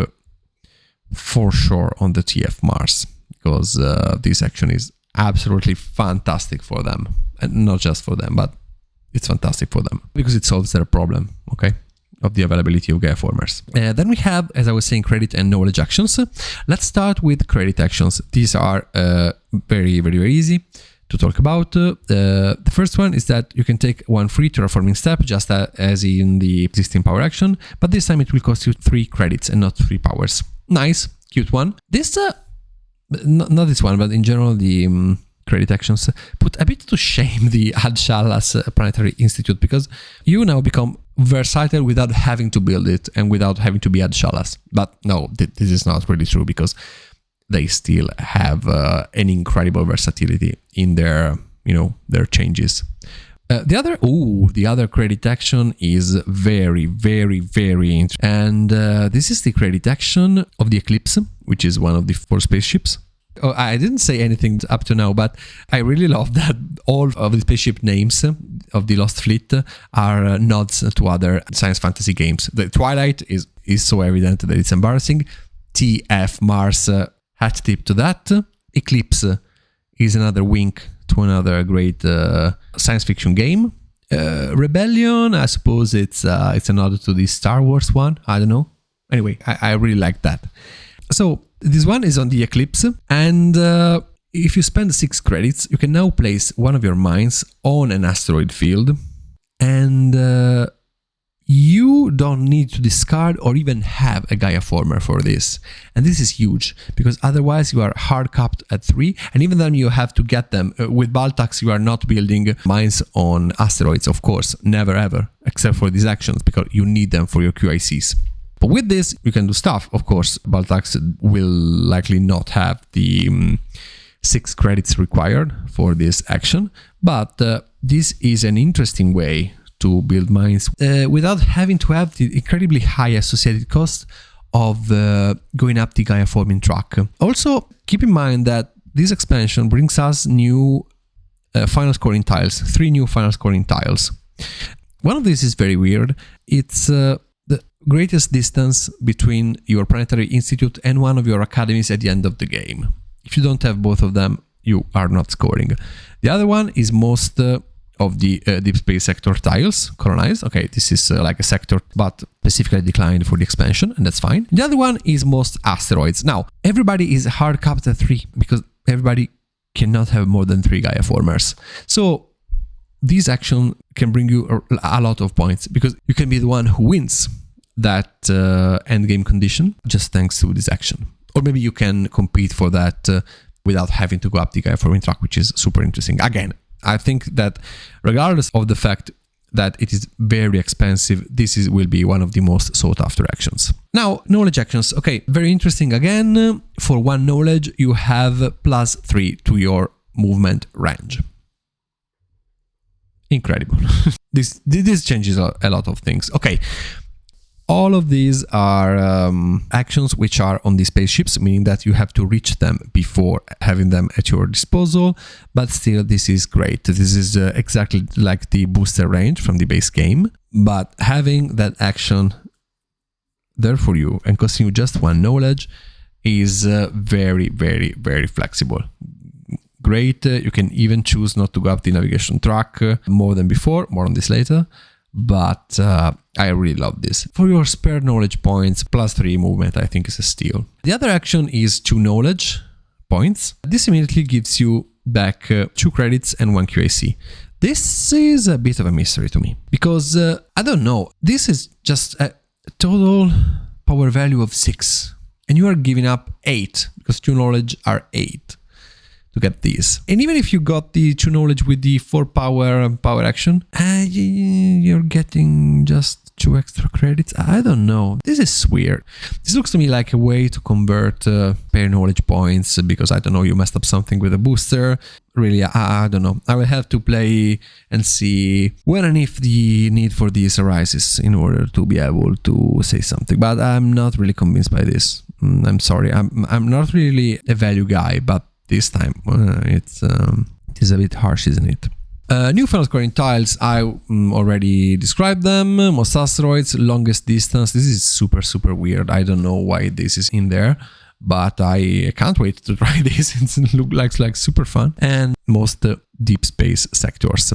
Speaker 1: for sure on the TF Mars, because this action is absolutely fantastic for them. And not just for them, but it's fantastic for them because it solves their problem, okay, of the availability of Gaia formers. Then we have, as I was saying, credit and knowledge actions. Let's start with credit actions. These are very easy to talk about. The first one is that you can take one free terraforming step, just as in the existing power action, but this time it will cost you 3 credits and not 3 powers. Nice, cute one. This, not this one, but in general, the credit actions put a bit to shame the Ad Shalas Planetary Institute, because you now become versatile without having to build it and without having to be Ad Shalas. But no, this is not really true, because they still have an incredible versatility in their, their changes. The other credit action is very interesting, and this is the credit action of the Eclipse, which is one of the 4 spaceships. Oh, I didn't say anything up to now, but I really love that all of the spaceship names of the Lost Fleet are nods to other science fantasy games. The Twilight is so evident that it's embarrassing. TF Mars hat tip to that. Eclipse is another wink to another great science fiction game. Rebellion, I suppose it's a nod to the Star Wars one. I don't know. Anyway, I really like that. So this one is on the Eclipse, and if you spend 6 credits, you can now place one of your mines on an asteroid field, and you don't need to discard or even have a Gaia former for this. And this is huge, because otherwise you are hard capped at 3, and even then you have to get them. With Baltax, you are not building mines on asteroids, of course, never ever, except for these actions, because you need them for your QICs. But with this, you can do stuff. Of course, Baltax will likely not have the 6 credits required for this action, but this is an interesting way to build mines without having to have the incredibly high associated cost of going up the Gaia forming track. Also, keep in mind that this expansion brings us new final scoring tiles, 3 new final scoring tiles. One of these is very weird. It's the greatest distance between your planetary institute and one of your academies at the end of the game. If you don't have both of them, you are not scoring. The other one is most of the deep space sector tiles colonized. Okay, this is like a sector, but specifically declined for the expansion, and that's fine. The other one is most asteroids. Now, everybody is hard capped at 3 because everybody cannot have more than 3 Gaia formers. So this action can bring you a lot of points, because you can be the one who wins that endgame condition just thanks to this action. Or maybe you can compete for that without having to go up the Gaia forming track, which is super interesting. Again, I think that regardless of the fact that it is very expensive, this will be one of the most sought after actions. Now, knowledge actions. Okay, very interesting again. For 1 knowledge, you have +3 to your movement range. Incredible. This changes a lot of things. Okay. All of these are actions which are on the spaceships, meaning that you have to reach them before having them at your disposal, but still this is great. This is exactly like the booster range from the base game, but having that action there for you and costing you just 1 knowledge is very, very, very flexible. Great, you can even choose not to go up the navigation track more than before, more on this later. But I really love this. For your spare knowledge points, +3 movement, I think is a steal. The other action is 2 knowledge points. This immediately gives you back 2 credits and 1 QAC. This is a bit of a mystery to me, because I don't know, this is just a total power value of 6, and you are giving up 8, because 2 knowledge are 8. To get these. And even if you got the 2 knowledge with the 4 power action, you're getting just 2 extra credits. I don't know. This is weird. This looks to me like a way to convert pair knowledge points, because I don't know, you messed up something with a booster. Really, I don't know. I will have to play and see when and if the need for these arises in order to be able to say something. But I'm not really convinced by this. I'm sorry. I'm not really a value guy, but this time it is a bit harsh, isn't it? New final scoring tiles, I already described them. Most asteroids, longest distance. This is super, super weird. I don't know why this is in there, but I can't wait to try this. It looks like super fun. And most deep space sectors.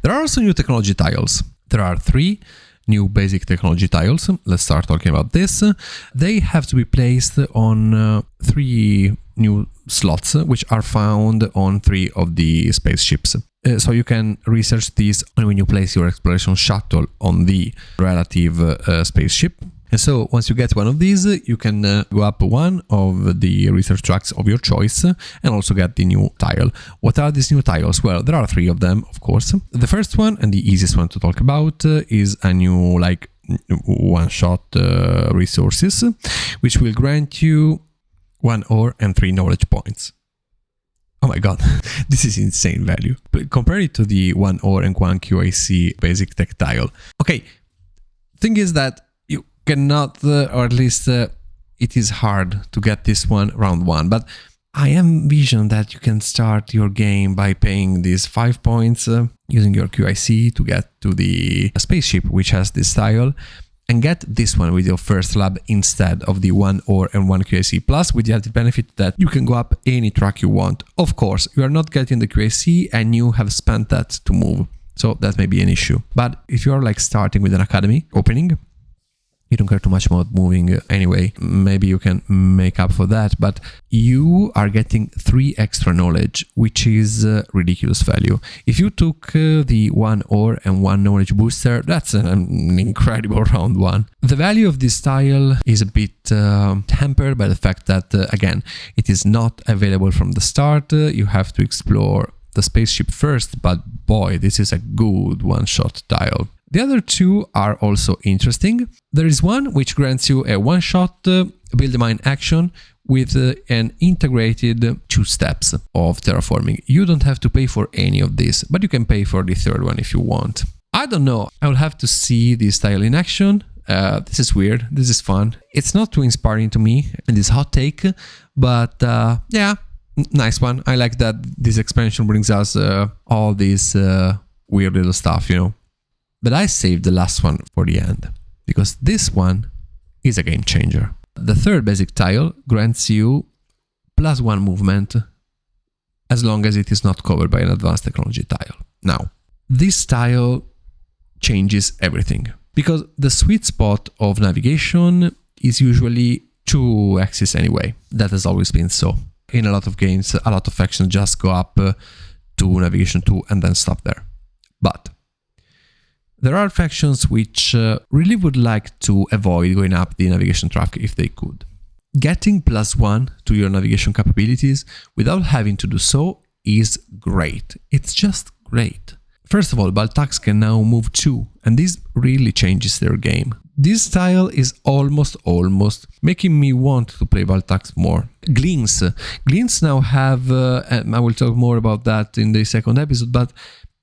Speaker 1: There are also new technology tiles. There are 3 new basic technology tiles. Let's start talking about this. They have to be placed on 3 new slots, which are found on 3 of the spaceships. So you can research these when you place your exploration shuttle on the relative spaceship. And so once you get one of these, you can go up one of the research tracks of your choice and also get the new tile. What are these new tiles? Well, there are 3 of them, of course. The first one, and the easiest one to talk about, is a new like one-shot resources, which will grant you 1 ore and 3 knowledge points. Oh my god, this is insane value. But compare it to the 1 ore and 1 QAC basic tech tile. Okay, thing is that you cannot, or at least it is hard to get this one round 1, but I envision that you can start your game by paying these 5 points using your QIC to get to the spaceship, which has this tile, and get this one with your first lab instead of the 1 ore and 1 QIC, plus with the added benefit that you can go up any track you want. Of course, you are not getting the QIC and you have spent that to move, so that may be an issue. But if you are like starting with an academy opening, you don't care too much about moving anyway, maybe you can make up for that, but you are getting 3 extra knowledge, which is ridiculous value. If you took the 1 ore and 1 knowledge booster, that's an incredible round 1. The value of this tile is a bit hampered by the fact that, again, it is not available from the start. You have to explore the spaceship first, but boy, this is a good one-shot tile. The other 2 are also interesting. There is one which grants you a one-shot build a mine action with an integrated 2 steps of terraforming. You don't have to pay for any of this, but you can pay for the third one if you want. I don't know, I will have to see this tile in action. This is weird, this is fun. It's not too inspiring to me in this hot take, but yeah, nice one. I like that this expansion brings us all this weird little stuff, you know. But I saved the last one for the end, because this one is a game changer. The third basic tile grants you +1 movement as long as it is not covered by an advanced technology tile. Now, this tile changes everything, because the sweet spot of navigation is usually 2 axes anyway. That has always been so. In a lot of games, a lot of factions just go up to navigation 2 and then stop there. But there are factions which really would like to avoid going up the navigation track if they could. Getting +1 to your navigation capabilities without having to do so is great. It's just great. First of all, Baltax can now move 2, and this really changes their game. This style is almost making me want to play Baltax more. Glints now have, and I will talk more about that in the second episode, but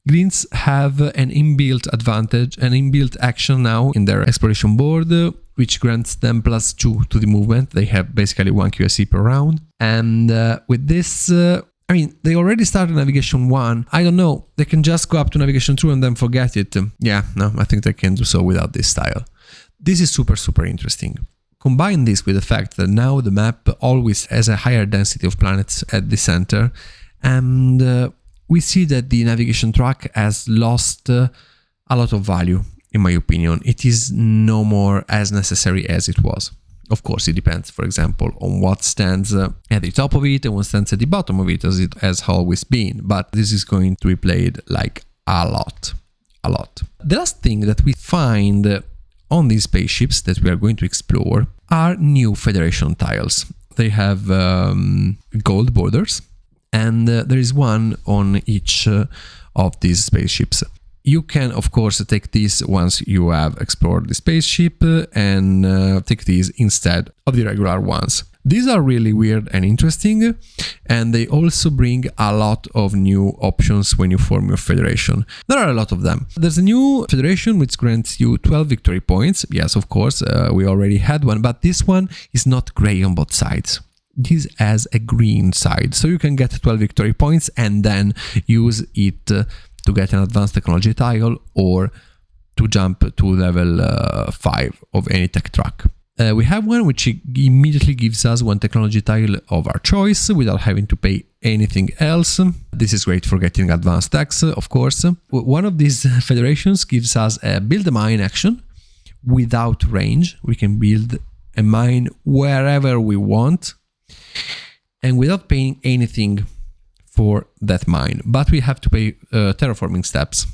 Speaker 1: Glints have an inbuilt advantage, an inbuilt action now in their exploration board, which grants them +2 to the movement. They have basically 1 QSC per round. And with this, I mean, they already started navigation 1. I don't know, they can just go up to navigation 2 and then forget it. Yeah, no, I think they can do so without this style. This is super interesting. Combine this with the fact that now the map always has a higher density of planets at the center, and we see that the navigation track has lost a lot of value, in my opinion. It is no more as necessary as it was. Of course, it depends, for example, on what stands at the top of it and what stands at the bottom of it, as it has always been. But this is going to be played like a lot. The last thing that we find on these spaceships that we are going to explore are new Federation tiles. They have gold borders, and there is one on each of these spaceships. You can, of course, take these once you have explored the spaceship and take these instead of the regular ones. These are really weird and interesting, and they also bring a lot of new options when you form your Federation. There are a lot of them. There's a new Federation which grants you 12 victory points. Yes, of course, we already had one, but this one is not grey on both sides. This has a green side, so you can get 12 victory points and then use it to get an advanced technology tile or to jump to level 5 of any tech track. We have one which immediately gives us one technology tile of our choice without having to pay anything else. This is great for getting advanced techs, of course. One of these federations gives us a build a mine action without range. We can build a mine wherever we want and without paying anything for that mine, but we have to pay terraforming steps,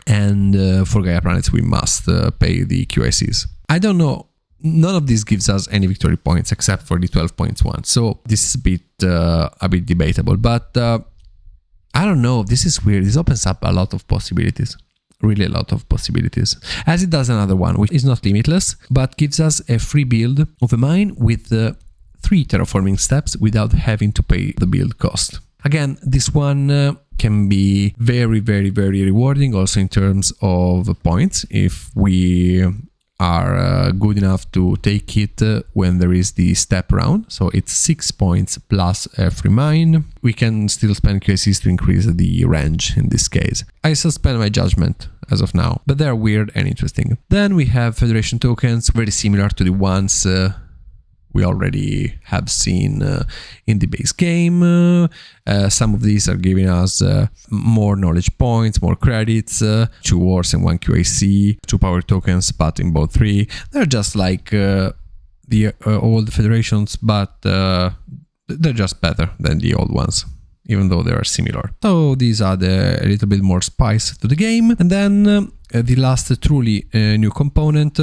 Speaker 1: and for Gaia planets we must pay the QICs. I don't know, none of this gives us any victory points except for the 12 points one, so this is a bit debatable, but I don't know, this is weird. This opens up a lot of possibilities, really a lot of possibilities, as it does another one which is not limitless but gives us a free build of a mine with 3 terraforming steps without having to pay the build cost. Again, this one can be very rewarding also in terms of points if we are good enough to take it when there is the step round. So it's 6 points plus every mine. We can still spend QACs to increase the range in this case. I suspend my judgment as of now, but they're weird and interesting. Then we have Federation tokens, very similar to the ones we already have seen in the base game. Some of these are giving us more knowledge points, more credits, 2 wars and 1 QAC, 2 power tokens, but in both 3. They're just like the old federations, but they're just better than the old ones, even though they are similar. So these are a little bit more spice to the game. And then the last truly new component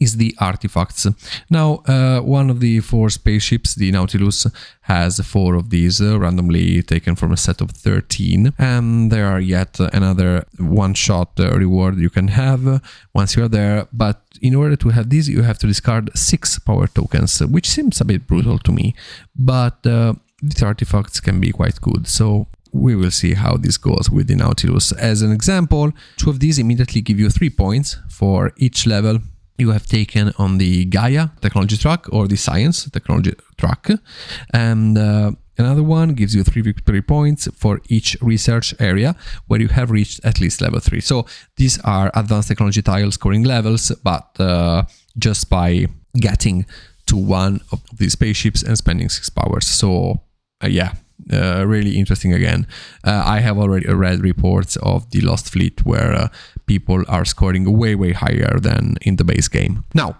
Speaker 1: is the artifacts. Now, one of the 4 spaceships, the Nautilus, has 4 of these randomly taken from a set of 13. And there are yet another one-shot reward you can have once you're there. But in order to have these, you have to discard 6 power tokens, which seems a bit brutal to me. But these artifacts can be quite good. So we will see how this goes with the Nautilus. As an example, 2 of these immediately give you 3 points for each level you have taken on the Gaia technology track or the science technology track, and another one gives you 3 victory points for each research area where you have reached at least level 3. So these are advanced technology tile scoring levels, but just by getting to one of these spaceships and spending 6 powers. So yeah, really interesting again. I have already read reports of the Lost Fleet where people are scoring way higher than in the base game. Now,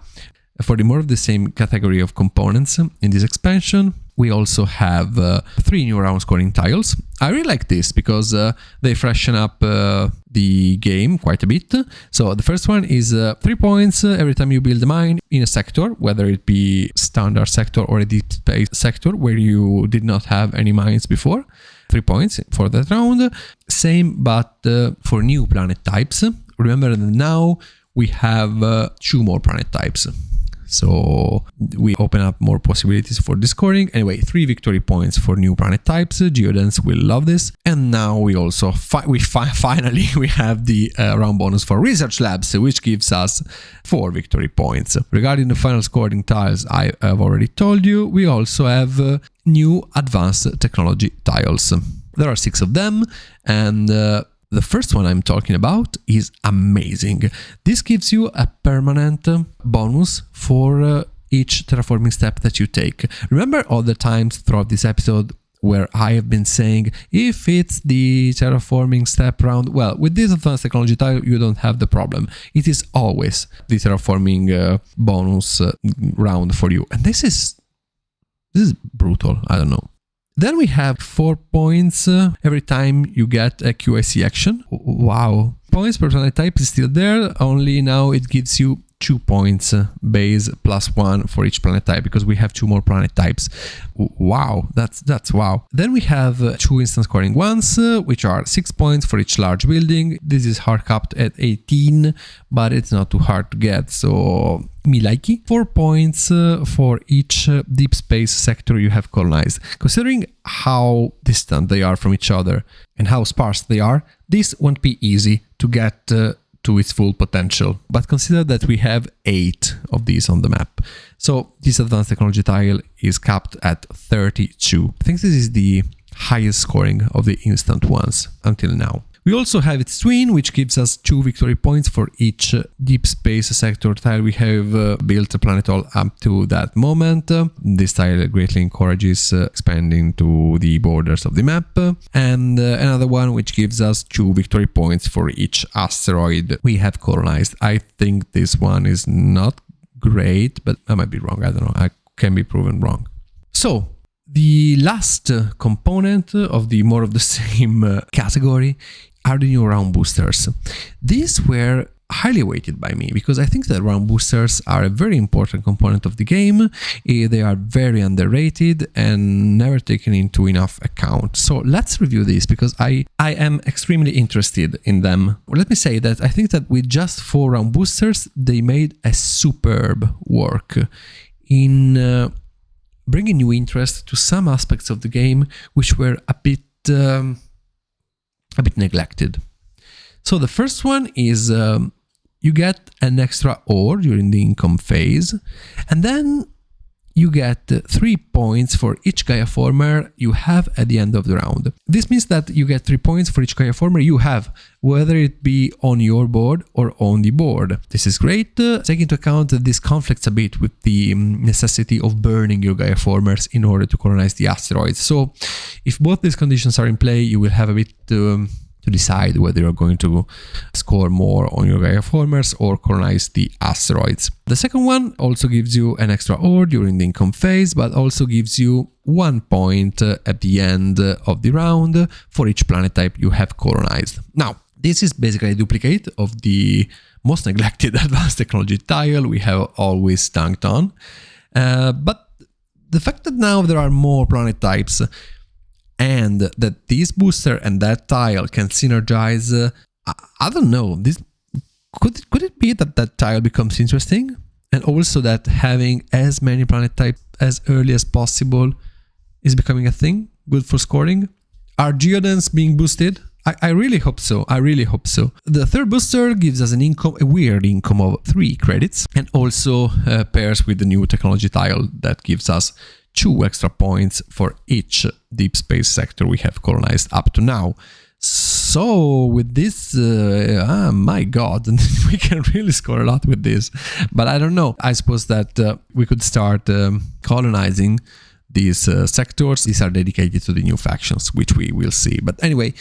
Speaker 1: for the more of the same category of components in this expansion, we also have 3 new round scoring tiles. I really like this because they freshen up the game quite a bit. So the first one is 3 points every time you build a mine in a sector, whether it be standard sector or a deep space sector where you did not have any mines before. 3 points for that round. Same, but for new planet types. Remember that now we have 2 more planet types. So we open up more possibilities for the scoring. Anyway, 3 victory points for new planet types. Geodens will love this. And now we also finally we have the round bonus for research labs, which gives us 4 victory points. Regarding the final scoring tiles, I have already told you, we also have new advanced technology tiles. There are 6 of them, and the first one I'm talking about is amazing. This gives you a permanent bonus for each terraforming step that you take. Remember all the times throughout this episode where I have been saying, if it's the terraforming step round, well, with this advanced technology tile, you don't have the problem. It is always the terraforming bonus round for you. And this is brutal. I don't know. Then we have 4 points every time you get a QAC action. Wow. Points per planet type is still there, only now it gives you 2 points base plus 1 for each planet type, because we have 2 more planet types. Wow, that's wow. Then we have 2 instant scoring ones, which are 6 points for each large building. This is hard capped at 18, but it's not too hard to get, so me likey. 4 points for each deep space sector you have colonized. Considering how distant they are from each other and how sparse they are, this won't be easy to get to its full potential. But consider that we have 8 of these on the map. So this advanced technology tile is capped at 32. I think this is the highest scoring of the instant ones until now. We also have its twin, which gives us 2 victory points for each deep space sector tile we have built a planet all up to that moment. This tile greatly encourages expanding to the borders of the map. And another one which gives us 2 victory points for each asteroid we have colonized. I think this one is not great, but I might be wrong. I don't know. I can be proven wrong. So the last component of the more of the same category are the new round boosters. These were highly weighted by me because I think that round boosters are a very important component of the game. They are very underrated and never taken into enough account. So let's review this because I am extremely interested in them. Let me say that I think that with just 4 round boosters, they made a superb work in bringing new interest to some aspects of the game which were a bit neglected. So the first one is you get an extra ore during the income phase, and then you get 3 points for each Gaia former you have at the end of the round. This means that you get 3 points for each Gaia former you have, whether it be on your board or on the board. This is great. Take into account that this conflicts a bit with the necessity of burning your Gaia formers in order to colonize the asteroids. So if both these conditions are in play, you will have a bit to decide whether you're going to score more on your Gaia formers or colonize the asteroids. The second one also gives you an extra ore during the income phase, but also gives you 1 point at the end of the round for each planet type you have colonized. Now, this is basically a duplicate of the most neglected advanced technology tile we have always dunked on. But the fact that now there are more planet types and that this booster and that tile can synergize, I don't know, this could it be that that tile becomes interesting? And also that having as many planet types as early as possible is becoming a thing, good for scoring? Are geodons being boosted? I really hope so. I really hope so. The third booster gives us an income, a weird income of 3 credits, and also pairs with the new technology tile that gives us 2 extra points for each deep space sector we have colonized up to now. So with this, my god, we can really score a lot with this. But I don't know. I suppose that we could start colonizing these sectors. These are dedicated to the new factions, which we will see. But anyway,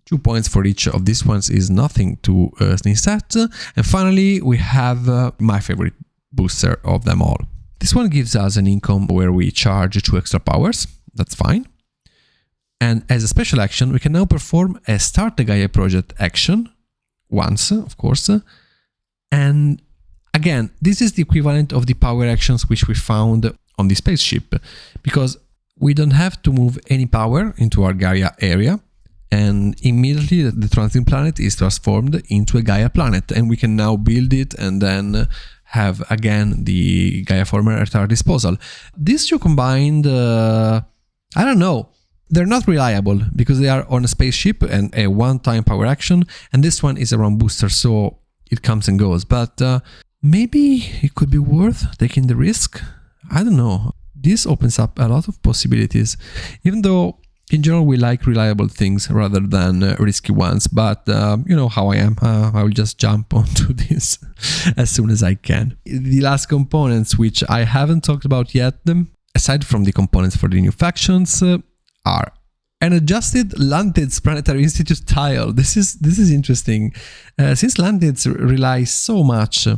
Speaker 1: 2 points for each of these ones is nothing to sneeze at. And finally, we have my favorite booster of them all. This one gives us an income where we charge 2 extra powers. That's fine. And as a special action, we can now perform a Start the Gaia project action once, of course. And again, this is the equivalent of the power actions which we found on the spaceship, because we don't have to move any power into our Gaia area, and immediately the transiting planet is transformed into a Gaia planet, and we can now build it and then have again the Gaia former at our disposal. These two combined, I don't know, they're not reliable because they are on a spaceship and a one-time power action, and this one is a round booster, so it comes and goes. But maybe it could be worth taking the risk. I don't know. This opens up a lot of possibilities, even though in general we like reliable things rather than risky ones. But you know how I am. I will just jump onto this as soon as I can. The last components, which I haven't talked about yet, aside from the components for the new factions, are an adjusted Lantids Planetary Institute tile. This is interesting. Since Lantids relies so much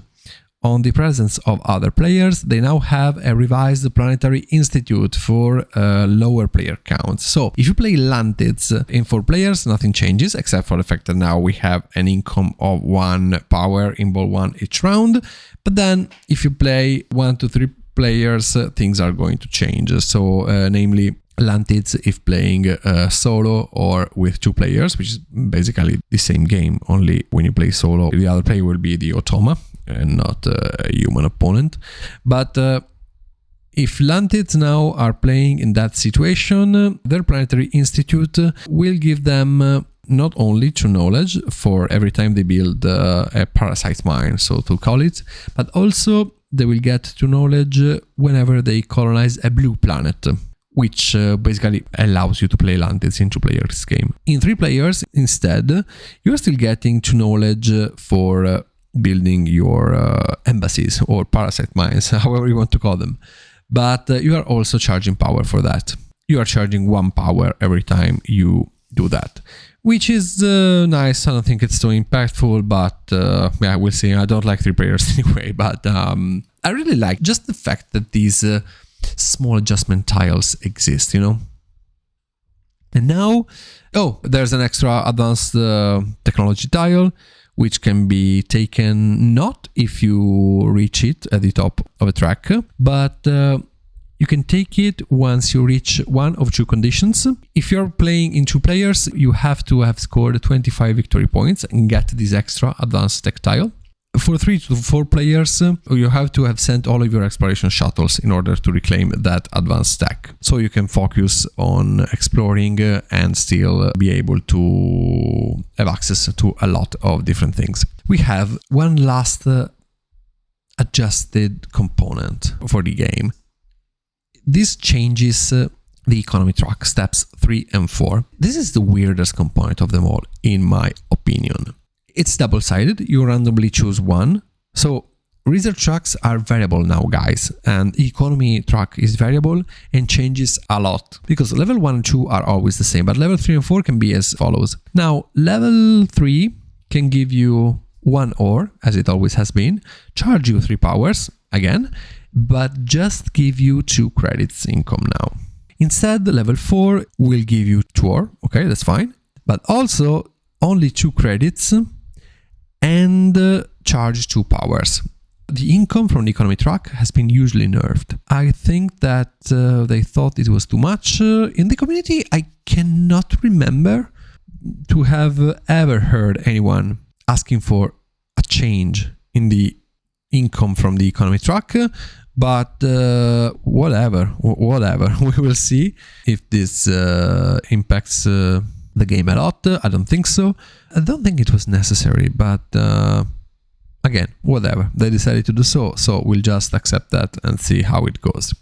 Speaker 1: on the presence of other players, they now have a revised Planetary Institute for lower player counts. So if you play Lantids in 4 players, nothing changes except for the fact that now we have an income of 1 power in ball 1 each round. But then if you play 1 to 3 players, things are going to change. So namely, Lantids if playing solo or with 2 players, which is basically the same game, only when you play solo, the other player will be the automa and not a human opponent. But if Lantids now are playing in that situation, their Planetary Institute will give them not only 2 knowledge for every time they build a parasite mine, so to call it, but also they will get 2 knowledge whenever they colonize a blue planet, which basically allows you to play Lantids in 2 players game. In 3 players, instead, you're still getting 2 knowledge for building your embassies or parasite mines, however you want to call them. But you are also charging power for that. You are charging 1 power every time you do that, which is nice. I don't think it's so impactful, but yeah, we'll see. I don't like 3 players anyway, but I really like just the fact that these small adjustment tiles exist, you know. And now, there's an extra advanced technology tile, which can be taken not if you reach it at the top of a track, but you can take it once you reach one of 2 conditions. If you're playing in 2 players, you have to have scored 25 victory points and get this extra advanced tech tile. For 3 to 4 players, you have to have sent all of your exploration shuttles in order to reclaim that advanced stack. So you can focus on exploring and still be able to have access to a lot of different things. We have one last adjusted component for the game. This changes the economy track, steps 3 and 4. This is the weirdest component of them all, in my opinion. It's double-sided, you randomly choose one. So research tracks are variable now, guys, and economy track is variable and changes a lot, because level 1 and 2 are always the same, but level 3 and 4 can be as follows. Now, level 3 can give you 1 ore, as it always has been, charge you 3 powers, again, but just give you 2 credits income now. Instead, level 4 will give you 2 ore, okay, that's fine, but also only 2 credits and charge 2 powers. The income from the economy track has been hugely nerfed. I think that they thought it was too much. In the community, I cannot remember to have ever heard anyone asking for a change in the income from the economy track, but whatever. We will see if this impacts the game a lot. I don't think so. I don't think it was necessary, but again, whatever. They decided to do so, so we'll just accept that and see how it goes.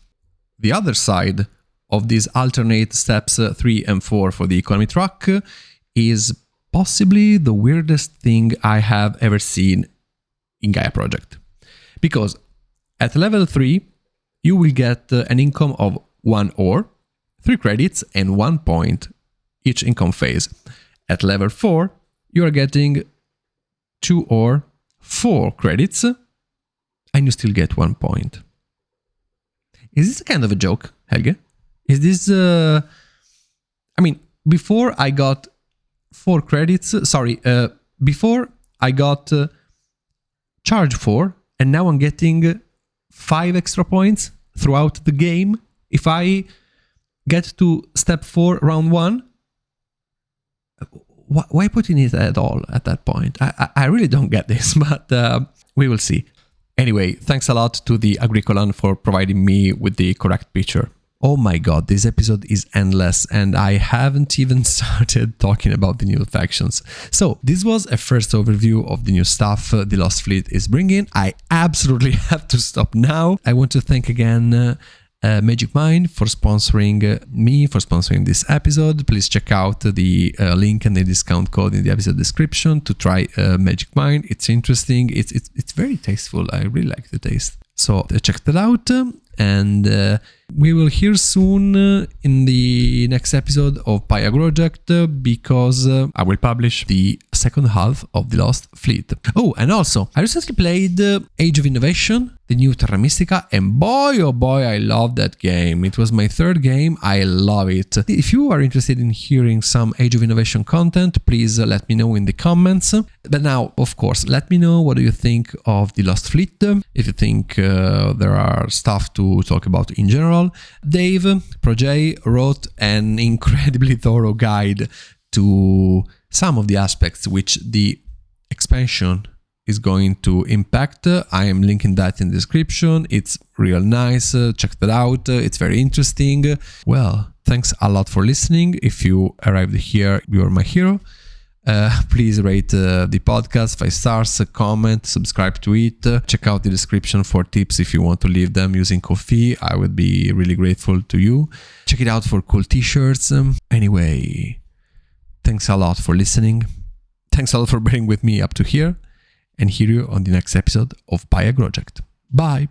Speaker 1: The other side of these alternate steps 3 and 4 for the economy track is possibly the weirdest thing I have ever seen in Gaia Project. Because at level 3, you will get an income of 1 ore, 3 credits, and 1 point each income phase. At level 4, you are getting 2 ore, 4 credits, and you still get 1 point. Is this a kind of a joke, Helge? Is this... I mean, before I got 4 credits... before I got charge 4, and now I'm getting 5 extra points throughout the game. If I get to step 4, round 1, why put in it at all at that point? I really don't get this, but we will see. Anyway, thanks a lot to the Agricolan for providing me with the correct picture. Oh my god, this episode is endless and I haven't even started talking about the new factions. So this was a first overview of the new stuff the Lost Fleet is bringing. I absolutely have to stop now. I want to thank again Magic Mind for sponsoring me, for sponsoring this episode. Please check out the link and the discount code in the episode description to try Magic Mind. It's interesting. It's very tasteful. I really like the taste. So check that out, and we will hear soon in the next episode of paiagroject, because I will publish the second half of the Lost Fleet. Oh, and also, I recently played Age of Innovation, the new Terra Mystica, and boy oh boy, I love that game. It was my third game, I love it. If you are interested in hearing some Age of Innovation content, please let me know in the comments. But now, of course, let me know what do you think of the Lost Fleet, if you think there are stuff to talk about in general. Dave, Projay, wrote an incredibly thorough guide to some of the aspects which the expansion is going to impact. I am linking that in the description. It's real nice. Check that out. It's very interesting. Well, thanks a lot for listening. If you arrived here, you're my hero. Please rate the podcast 5 stars, comment, subscribe to it. Check out the description for tips if you want to leave them using Ko-fi. I would be really grateful to you. Check it out for cool t-shirts. Anyway, thanks a lot for listening. Thanks a lot for bearing with me up to here. And hear you on the next episode of paiagroject. Bye!